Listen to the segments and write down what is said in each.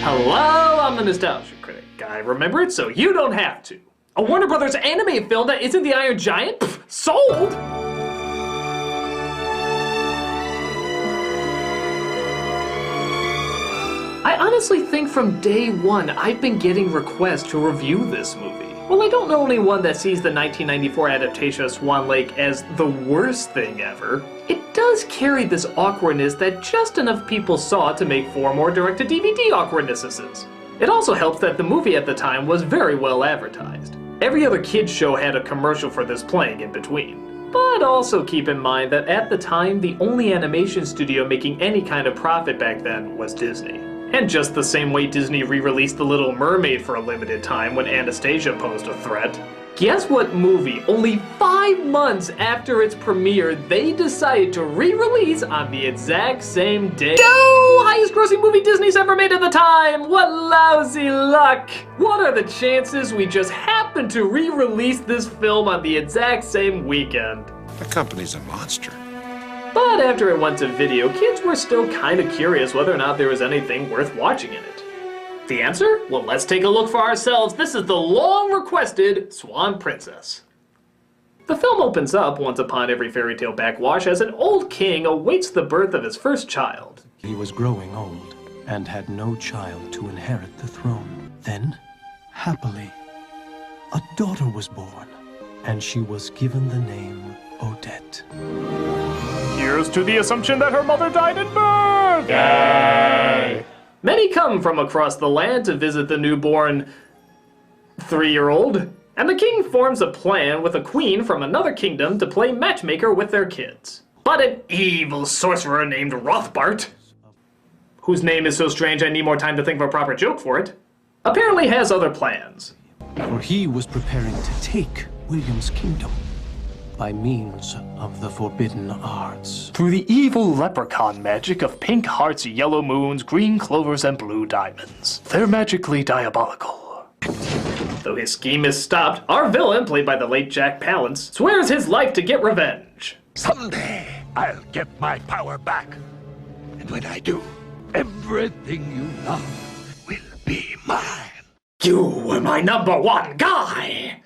Hello, I'm the Nostalgia Critic. I remember it so you don't have to. A Warner Brothers animated film that isn't the Iron Giant? Pfft, sold! I honestly think from day one I've been getting requests to review this movie. Well, I don't know anyone that sees the 1994 adaptation of Swan Lake as the worst thing ever. It does carry this awkwardness that just enough people saw to make 4 more direct-to-DVD awkwardnesses. It also helps that the movie at the time was very well advertised. Every other kids show had a commercial for this playing in between. But also keep in mind that at the time, the only animation studio making any kind of profit back then was Disney. And just the same way Disney re-released The Little Mermaid for a limited time when Anastasia posed a threat. Guess what movie, only 5 months after its premiere, they decided to re-release on the exact same day? Go! Highest grossing movie Disney's ever made at the time! What lousy luck! What are the chances we just happened to re-release this film on the exact same weekend? The company's a monster. But after it went to video, kids were still kinda curious whether or not there was anything worth watching in it. The answer? Well, let's take a look for ourselves. This is the long-requested Swan Princess. The film opens up once upon every fairy tale backwash as an old king awaits the birth of his first child. He was growing old and had no child to inherit the throne. Then, happily, a daughter was born, and she was given the name Odette. Here's to the assumption that her mother died in birth! Yay! Many come from across the land to visit the newborn 3-year-old, and the king forms a plan with a queen from another kingdom to play matchmaker with their kids. But an evil sorcerer named Rothbart, whose name is so strange I need more time to think of a proper joke for it, apparently has other plans. For he was preparing to take William's kingdom by means of the forbidden arts. Through the evil leprechaun magic of pink hearts, yellow moons, green clovers, and blue diamonds. They're magically diabolical. Though his scheme is stopped, our villain, played by the late Jack Palance, swears his life to get revenge. Someday, I'll get my power back. And when I do, everything you love will be mine. You were my #1 guy!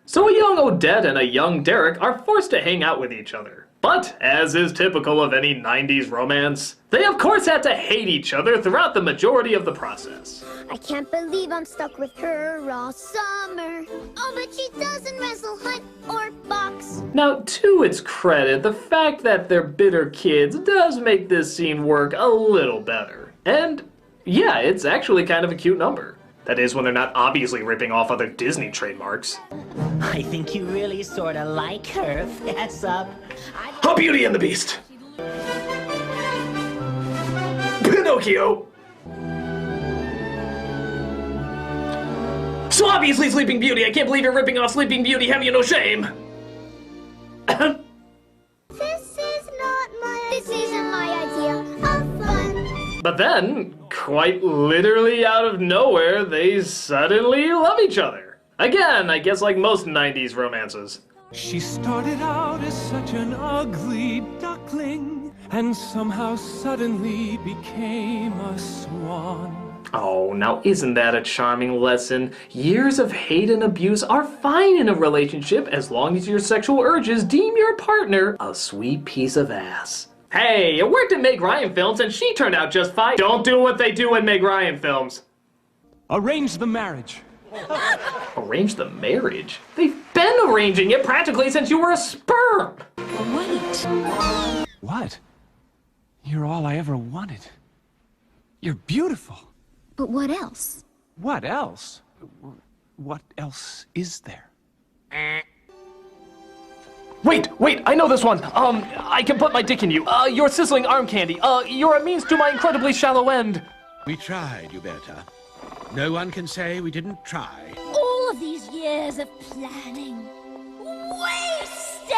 So a young Odette and a young Derek are forced to hang out with each other. But, as is typical of any 90s romance, they of course had to hate each other throughout the majority of the process. I can't believe I'm stuck with her all summer. Oh, but she doesn't wrestle, hunt, or box. Now, to its credit, the fact that they're bitter kids does make this scene work a little better. And, yeah, it's actually kind of a cute number. That is, when they're not obviously ripping off other Disney trademarks. I think you really sorta like her. Fess up. Oh, Beauty and the Beast! Pinocchio! So obviously Sleeping Beauty, I can't believe you're ripping off Sleeping Beauty, have you no shame? This isn't my idea of fun. But then, quite literally out of nowhere, they suddenly love each other. Again, I guess like most 90s romances. She started out as such an ugly duckling, and somehow suddenly became a swan. Oh, now isn't that a charming lesson? Years of hate and abuse are fine in a relationship as long as your sexual urges deem your partner a sweet piece of ass. Hey, it worked in Meg Ryan films and she turned out just fine. Don't do what they do in Meg Ryan films. Arrange the marriage. Arrange the marriage? They've been arranging it practically since you were a sperm! Wait. What? You're all I ever wanted. You're beautiful. But what else? What else? What else is there? Wait, I know this one. I can put my dick in you. You're sizzling arm candy. You're a means to my incredibly shallow end. We tried, Huberta. No one can say we didn't try. All of these years of planning. Wasted!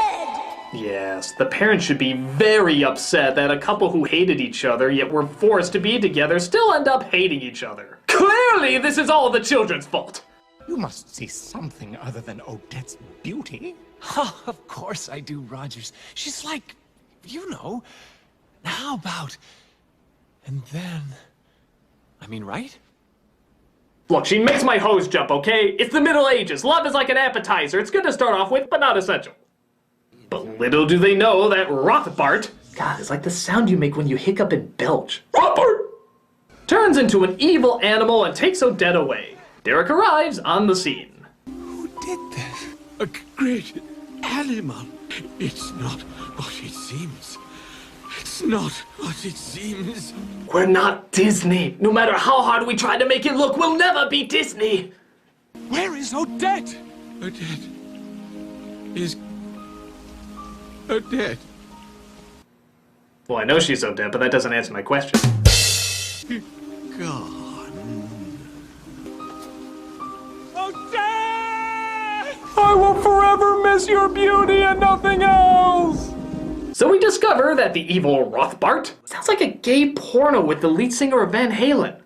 Yes, the parents should be very upset that a couple who hated each other yet were forced to be together still end up hating each other. Clearly, this is all the children's fault. You must see something other than Odette's beauty. Oh, of course I do, Rogers. She's like, you know. How about... And then... I mean, right? Look, she makes my hose jump, okay? It's the Middle Ages. Love is like an appetizer. It's good to start off with, but not essential. But little do they know that Rothbart, God, it's like the sound you make when you hiccup and belch, Rothbart, turns into an evil animal and takes Odette away. Derek arrives on the scene. Who did this? A great animal. It's not what it seems. It's not what it seems. We're not Disney. No matter how hard we try to make it look, we'll never be Disney. Where is Odette? Odette is Odette. Well, I know she's Odette, but that doesn't answer my question. Gone. Odette! I will forever miss your beauty and nothing else! So we discover that the evil Rothbart sounds like a gay porno with the lead singer of Van Halen,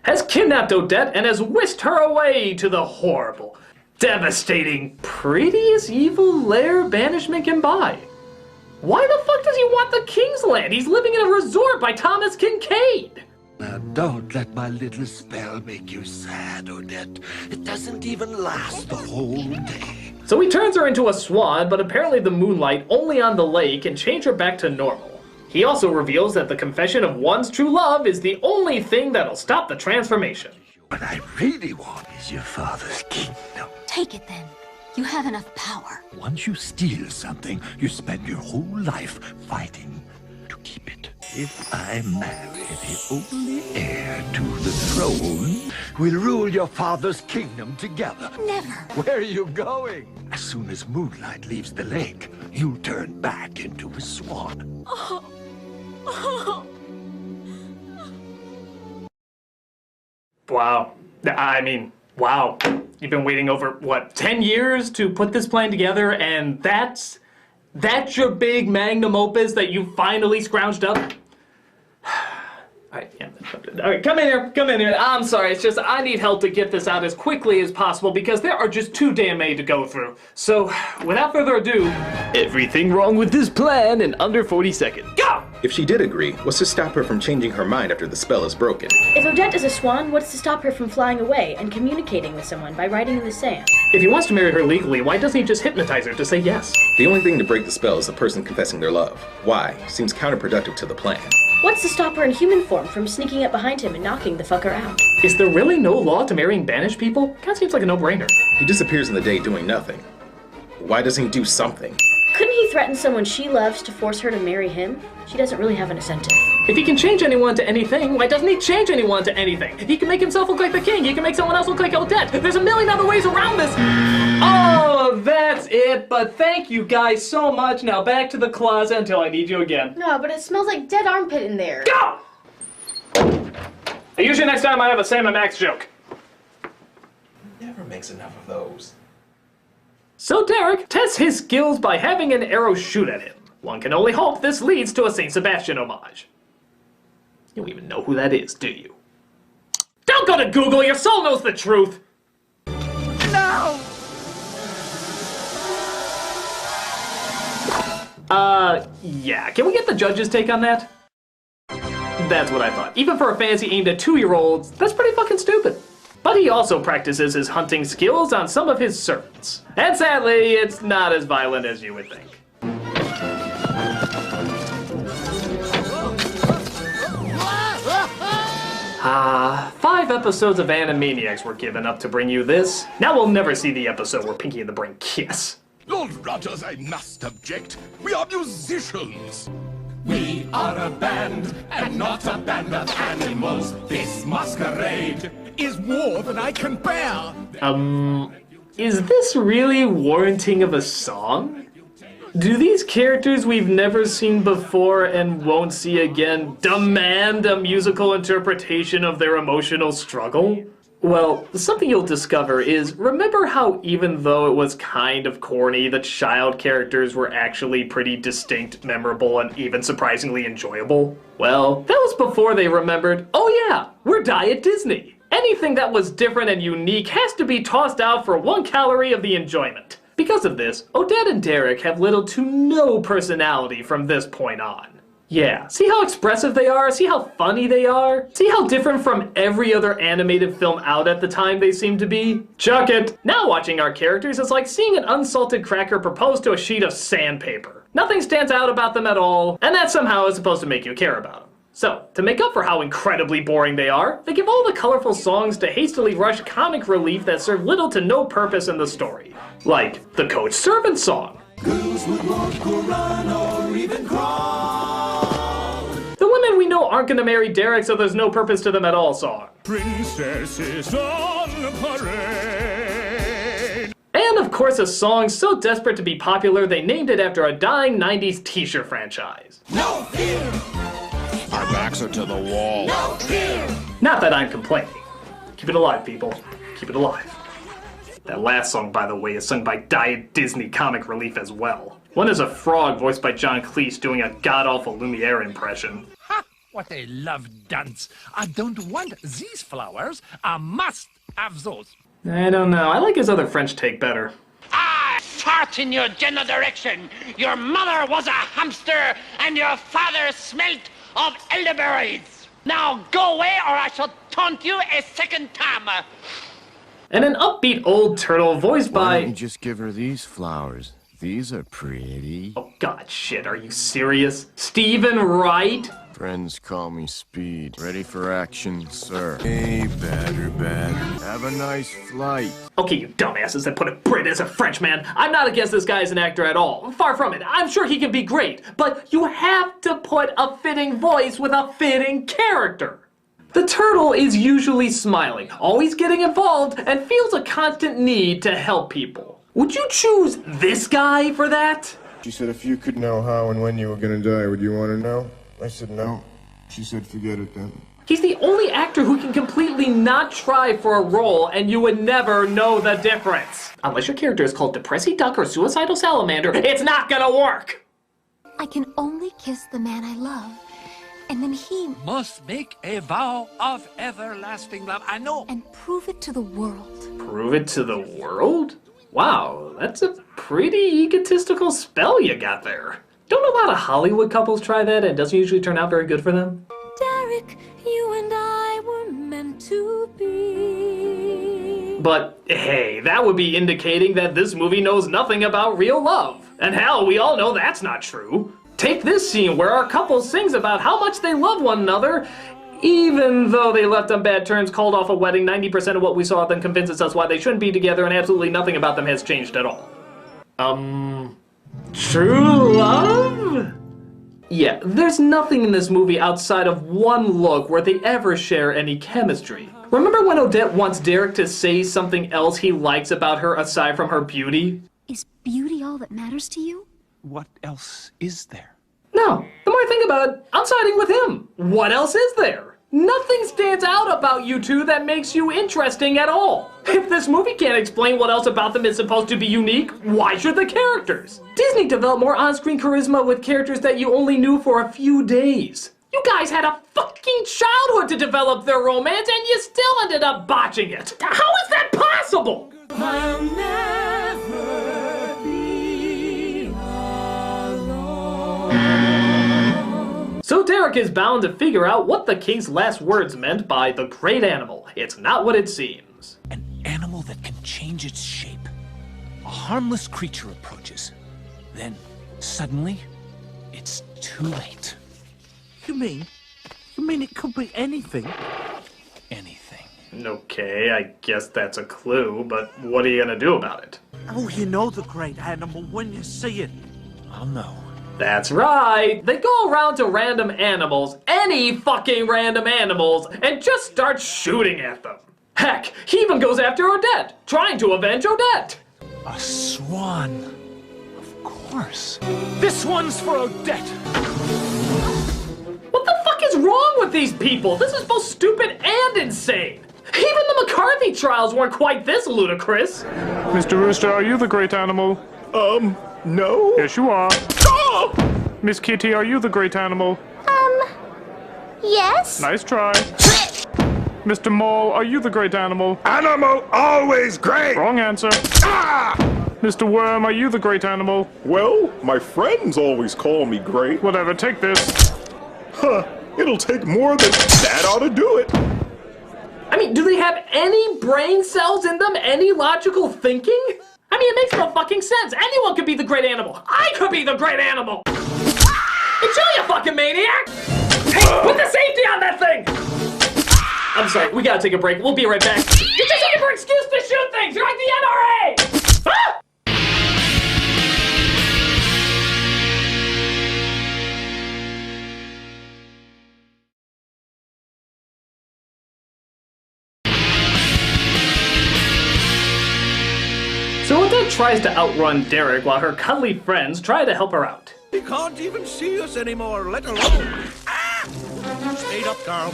has kidnapped Odette and has whisked her away to the horrible, devastating, prettiest evil lair banishment can buy. Why the fuck does he want the King's Land? He's living in a resort by Thomas Kincaid. Now don't let my little spell make you sad, Odette. It doesn't even last the whole day. So he turns her into a swan, but apparently the moonlight only on the lake can change her back to normal. He also reveals that the confession of one's true love is the only thing that'll stop the transformation. What I really want is your father's kingdom. Take it then. You have enough power. Once you steal something, you spend your whole life fighting to keep it. If I marry the only heir to the throne, we'll rule your father's kingdom together. Never. Where are you going? As soon as moonlight leaves the lake, you'll turn back into a swan. Wow. I mean, wow. You've been waiting over, what, 10 years to put this plan together, and that's your big magnum opus that you finally scrounged up? Alright, come in here. I'm sorry, it's just I need help to get this out as quickly as possible because there are just too damn many to go through. So, without further ado, everything wrong with this plan in under 40 seconds. Go! If she did agree, what's to stop her from changing her mind after the spell is broken? If Odette is a swan, what's to stop her from flying away and communicating with someone by writing in the sand? If he wants to marry her legally, why doesn't he just hypnotize her to say yes? The only thing to break the spell is the person confessing their love. Why? Seems counterproductive to the plan. What's to stop her in human form from sneaking up behind him and knocking the fucker out? Is there really no law to marrying banished people? Kinda seems like a no-brainer. He disappears in the day doing nothing. Why doesn't he do something? Couldn't he threaten someone she loves to force her to marry him? She doesn't really have an incentive. If he can change anyone to anything, why doesn't he change anyone to anything? He can make himself look like the king, he can make someone else look like Odette. There's a million other ways around this. Oh, that's it, but thank you guys so much. Now back to the closet until I need you again. No, but it smells like dead armpit in there. Go! Usually next time I have a Sam and Max joke. Never makes enough of those. So Derek tests his skills by having an arrow shoot at him. One can only hope this leads to a Saint Sebastian homage. You don't even know who that is, do you? Don't go to Google, your soul knows the truth! No! Yeah, can we get the judge's take on that? That's what I thought. Even for a fantasy aimed at 2-year-olds, that's pretty fucking stupid. But he also practices his hunting skills on some of his servants. And sadly, it's not as violent as you would think. 5 episodes of Animaniacs were given up to bring you this. Now we'll never see the episode where Pinky and the Brain kiss. Lord Rogers, I must object. We are musicians. We are a band, and not a band of animals. This masquerade is more than I can bear. Is this really warranting of a song? Do these characters we've never seen before and won't see again demand a musical interpretation of their emotional struggle? Well, something you'll discover is, remember how even though it was kind of corny, the child characters were actually pretty distinct, memorable, and even surprisingly enjoyable? Well, that was before they remembered, oh yeah, we're Diet Disney. Anything that was different and unique has to be tossed out for 1 calorie of the enjoyment. Because of this, Odette and Derek have little to no personality from this point on. Yeah, see how expressive they are? See how funny they are? See how different from every other animated film out at the time they seem to be? Chuck it! Now watching our characters is like seeing an unsalted cracker propose to a sheet of sandpaper. Nothing stands out about them at all, and that somehow is supposed to make you care about them. So, to make up for how incredibly boring they are, they give all the colorful songs to hastily rush comic relief that serve little to no purpose in the story. Like the Coach Servant song. Girls would walk or run or even crawl. The women we know aren't gonna marry Derek, so there's no purpose to them at all song. Princesses on parade. And of course a song so desperate to be popular they named it after a dying 90s t-shirt franchise. No fear. Our backs are to the wall. No fear. Not that I'm complaining. Keep it alive, people. Keep it alive. That last song, by the way, is sung by Diet Disney Comic Relief as well. One is a frog voiced by John Cleese doing a god-awful Lumiere impression. Ha! What a love dance. I don't want these flowers. I must have those. I don't know. I like his other French take better. I fart in your general direction. Your mother was a hamster and your father smelt of elderberries. Now go away or I shall taunt you a second time. And an upbeat old turtle voiced by... Why don't you just give her these flowers? These are pretty. Oh god, shit, are you serious? Stephen Wright? Friends call me Speed. Ready for action, sir. Hey, better. Have a nice flight. Okay, you dumbasses that put a Brit as a Frenchman. I'm not against this guy as an actor at all. Far from it. I'm sure he can be great. But you have to put a fitting voice with a fitting character. The turtle is usually smiling, always getting involved, and feels a constant need to help people. Would you choose this guy for that? She said if you could know how and when you were gonna die, would you want to know? I said no. She said forget it then. He's the only actor who can completely not try for a role and you would never know the difference. Unless your character is called Depressy Duck or Suicidal Salamander, it's not gonna work! I can only kiss the man I love. And then he must make a vow of everlasting love. I know. and prove it to the world. Prove it to the world? Wow, that's a pretty egotistical spell you got there. Don't a lot of Hollywood couples try that and it doesn't usually turn out very good for them? Derek, you and I were meant to be. But hey, that would be indicating that this movie knows nothing about real love. And hell, we all know that's not true. Take this scene where our couple sings about how much they love one another, even though they left on bad terms, called off a wedding. 90% of what we saw then convinces us why they shouldn't be together, and absolutely nothing about them has changed at all. True love? Yeah, there's nothing in this movie outside of one look where they ever share any chemistry. Remember when Odette wants Derek to say something else he likes about her aside from her beauty? Is beauty all that matters to you? What else is there? No, the more I think about it, I'm siding with him. What else is there? Nothing stands out about you two that makes you interesting at all. If this movie can't explain what else about them is supposed to be unique, why should the characters? Disney developed more on-screen charisma with characters that you only knew for a few days. You guys had a fucking childhood to develop their romance and you still ended up botching it. How is that possible? I'll never be alone. So Derek is bound to figure out what the king's last words meant by the great animal. It's not what it seems. An animal that can change its shape. A harmless creature approaches. Then, suddenly, it's too late. You mean it could be anything? Anything. Okay, I guess that's a clue, but what are you gonna do about it? Oh, you know the great animal when you see it. I'll know. That's right! They go around to random animals, any fucking random animals, and just start shooting at them. Heck, he even goes after Odette, trying to avenge Odette! A swan. Of course. This one's for Odette. What the fuck is wrong with these people? This is both stupid and insane! Even the McCarthy trials weren't quite this ludicrous! Mr. Rooster, are you the great animal? No. Yes, you are. Miss Kitty, are you the great animal? Yes? Nice try. Mr. Mole, are you the great animal? Animal always great. Wrong answer. Mr. Worm, are you the great animal? Well, my friends always call me great. Whatever, take this. Huh, it'll take more than that ought to do it. I mean, do they have any brain cells in them? Any logical thinking? I mean, it makes no fucking sense. Anyone could be the great animal. I could be the great animal. It's you, you fucking maniac! Hey, put the safety on that thing! I'm sorry, we gotta take a break. We'll be right back. You're just looking for an excuse to shoot things! You're like the NRA! Ah! So Odette tries to outrun Derek while her cuddly friends try to help her out. He can't even see us anymore, let alone... Stayed up, Carl.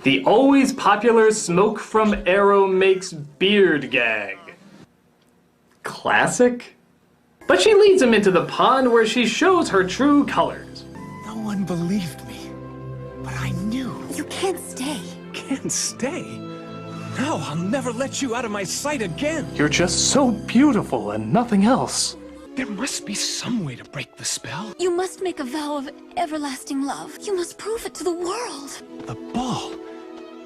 The always popular smoke from arrow makes beard gag. Classic? But she leads him into the pond where she shows her true colors. No one believed me, but I knew. You can't stay. Can't stay? No, I'll never let you out of my sight again. You're just so beautiful and nothing else. There must be some way to break the spell. You must make a vow of everlasting love. You must prove it to the world. The ball.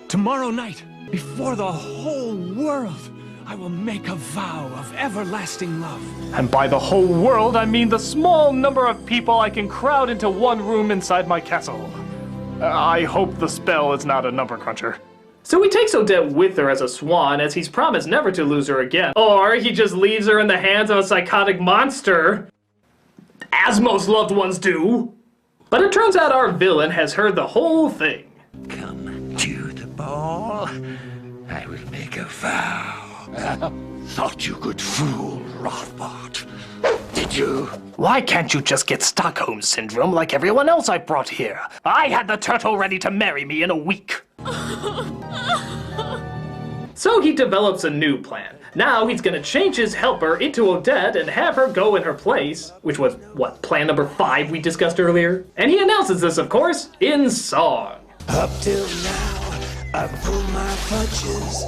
Tomorrow night, before the whole world, I will make a vow of everlasting love. And by the whole world, I mean the small number of people I can crowd into one room inside my castle. I hope the spell is not a number cruncher. So he takes Odette with her as a swan, as he's promised never to lose her again. Or he just leaves her in the hands of a psychotic monster, as most loved ones do. But it turns out our villain has heard the whole thing. Come to the ball. I will make a vow. Thought you could fool Rothbart. Did you? Why can't you just get Stockholm Syndrome like everyone else I brought here? I had the turtle ready to marry me in a week. So he develops a new plan. Now he's gonna change his helper into Odette and have her go in her place, which was, what, plan number 5 we discussed earlier? And he announces this, of course, in song. Up till now, I've pulled my punches.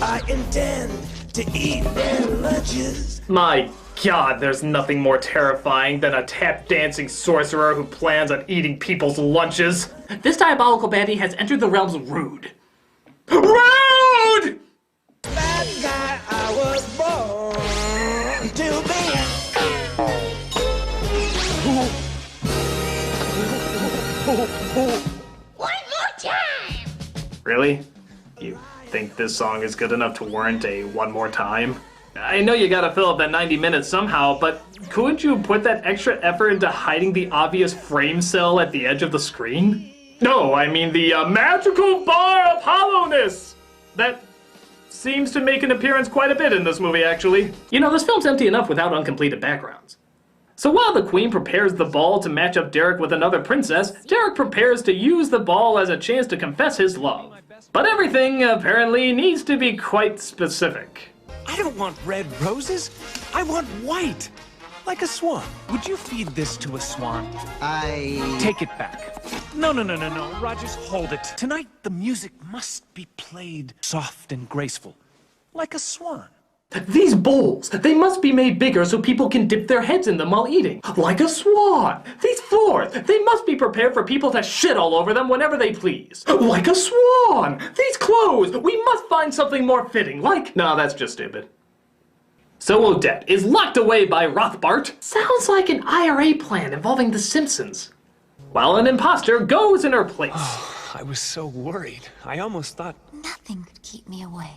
I intend to eat their lunches. My God, there's nothing more terrifying than a tap-dancing sorcerer who plans on eating people's lunches. This diabolical baddie has entered the realms of rude. Rude! Bad guy, I was born to be. One more time! Really? You think this song is good enough to warrant a one more time? I know you gotta fill up that 90 minutes somehow, but couldn't you put that extra effort into hiding the obvious frame cell at the edge of the screen? No, I mean the magical bar of hollowness! That seems to make an appearance quite a bit in this movie, actually. You know, this film's empty enough without uncompleted backgrounds. So while the queen prepares the ball to match up Derek with another princess, Derek prepares to use the ball as a chance to confess his love. But everything, apparently, needs to be quite specific. I don't want red roses. I want white. Like a swan. Would you feed this to a swan? Take it back. No, Rogers, hold it. Tonight, the music must be played soft and graceful. Like a swan. These bowls, they must be made bigger so people can dip their heads in them while eating. Like a swan. These floors, they must be prepared for people to shit all over them whenever they please. Like a swan. These clothes, we must find something more fitting, like... No, that's just stupid. So Odette is locked away by Rothbart. Sounds like an IRA plan involving the Simpsons. While an imposter goes in her place. Oh, I was so worried. I almost thought... Nothing could keep me away.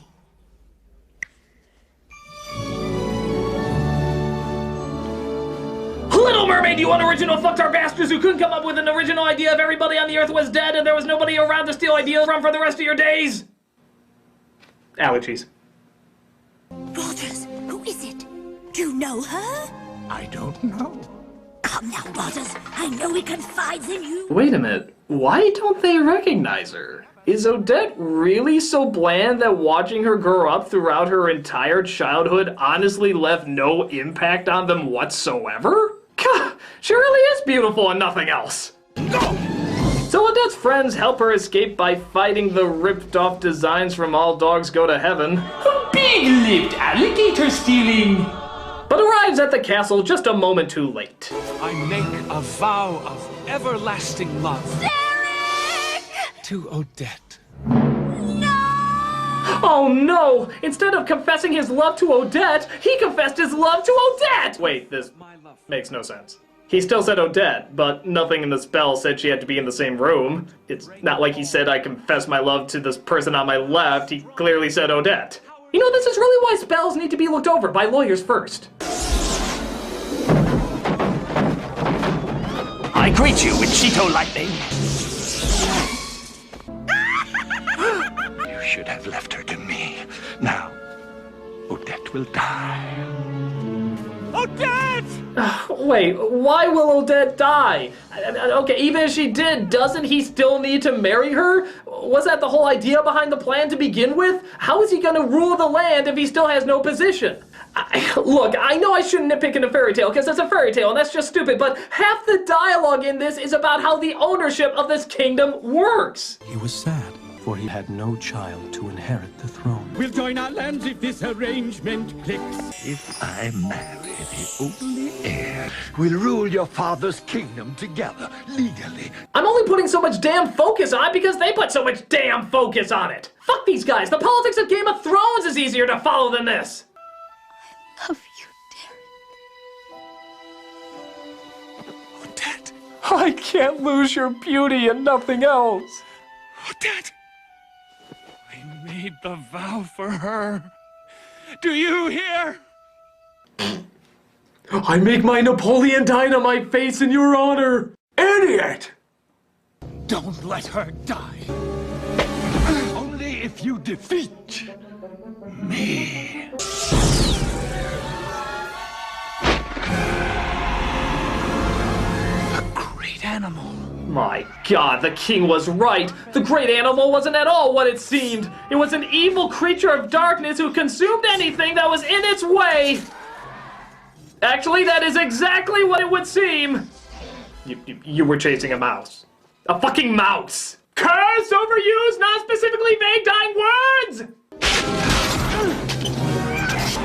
Little Mermaid, you unoriginal fucktard bastards who couldn't come up with an original idea if everybody on the earth was dead and there was nobody around to steal ideas from for the rest of your days. Allergies. Rogers, who is it? Do you know her? I don't know. Come now, Rogers. I know he confides in you. Wait a minute. Why don't they recognize her? Is Odette really so bland that watching her grow up throughout her entire childhood honestly left no impact on them whatsoever? God, she really is beautiful and nothing else. Go! So Odette's friends help her escape by fighting the ripped-off designs from All Dogs Go to Heaven. Big-lipped alligator stealing! but arrives at the castle just a moment too late. I make a vow of everlasting love. Derek! To Odette. Oh no! Instead of confessing his love to Odette, he confessed his love to Odette! Wait, this makes no sense. He still said Odette, but nothing in the spell said she had to be in the same room. It's not like he said, I confess my love to this person on my left. He clearly said Odette. You know, this is really why spells need to be looked over by lawyers first. I greet you with Cheeto lightning. You should have left her to me. Now, Odette will die. Odette! Wait, why will Odette die? Okay, even if she did, doesn't he still need to marry her? Was that the whole idea behind the plan to begin with? How is he gonna rule the land if he still has no position? Look, I know I shouldn't nitpick in a fairy tale because it's a fairy tale and that's just stupid, but half the dialogue in this is about how the ownership of this kingdom works. He was sad, for he had no child to inherit the throne. We'll join our lands if this arrangement clicks. If I marry the only heir, we'll rule your father's kingdom together, legally. I'm only putting so much damn focus on it because they put so much damn focus on it. Fuck these guys, the politics of Game of Thrones is easier to follow than this. I love you, Derek. Odette. I can't lose your beauty and nothing else. Odette. I made the vow for her. Do you hear? I make my Napoleon Dynamite face in your honor. Idiot! Don't let her die. Only if you defeat me. A great animal. My God, the king was right. The great animal wasn't at all what it seemed. It was an evil creature of darkness who consumed anything that was in its way. Actually, that is exactly what it would seem. You were chasing a mouse. A fucking mouse. Curse, overused, non-specifically vague dying words!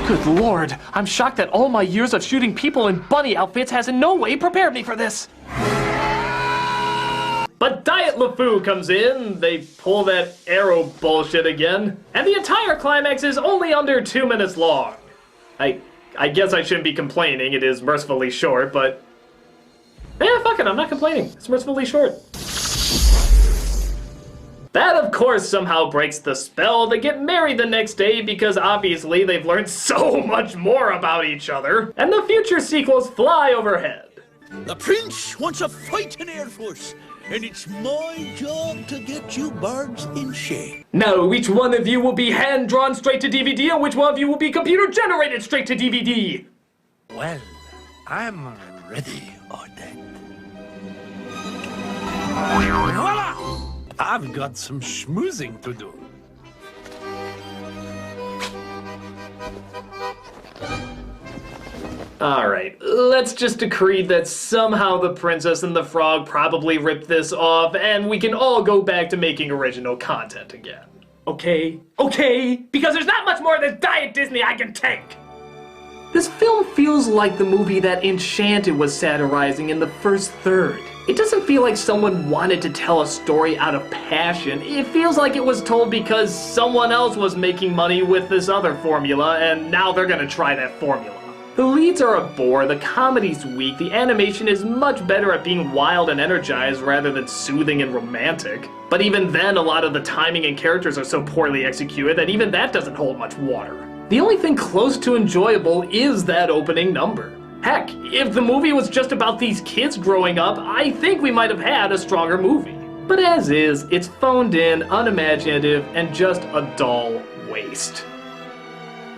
Good lord, I'm shocked that all my years of shooting people in bunny outfits has in no way prepared me for this. But Diet LeFou comes in, they pull that arrow bullshit again, and the entire climax is only under 2 minutes long. I guess I shouldn't be complaining, it is mercifully short, but... fuck it, I'm not complaining, it's mercifully short. That, of course, somehow breaks the spell. They get married the next day because obviously they've learned so much more about each other, and the future sequels fly overhead. The prince wants a fighting air force, and it's my job to get you birds in shape. Now, which one of you will be hand-drawn straight to DVD, and which one of you will be computer-generated straight to DVD? Well, I'm ready, Odette. Voila! I've got some schmoozing to do. Alright, let's just decree that somehow the princess and the frog probably ripped this off, and we can all go back to making original content again. Okay? Okay? Because there's not much more of this Diet Disney I can take! This film feels like the movie that Enchanted was satirizing in the first third. It doesn't feel like someone wanted to tell a story out of passion. It feels like it was told because someone else was making money with this other formula, and now they're gonna try that formula. The leads are a bore, the comedy's weak, the animation is much better at being wild and energized rather than soothing and romantic. But even then, a lot of the timing and characters are so poorly executed that even that doesn't hold much water. The only thing close to enjoyable is that opening number. Heck, if the movie was just about these kids growing up, I think we might have had a stronger movie. But as is, it's phoned in, unimaginative, and just a dull waste.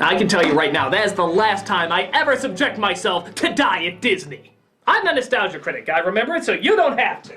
I can tell you right now, that is the last time I ever subject myself to Diet Disney. I'm the Nostalgia Critic, I remember it, so you don't have to.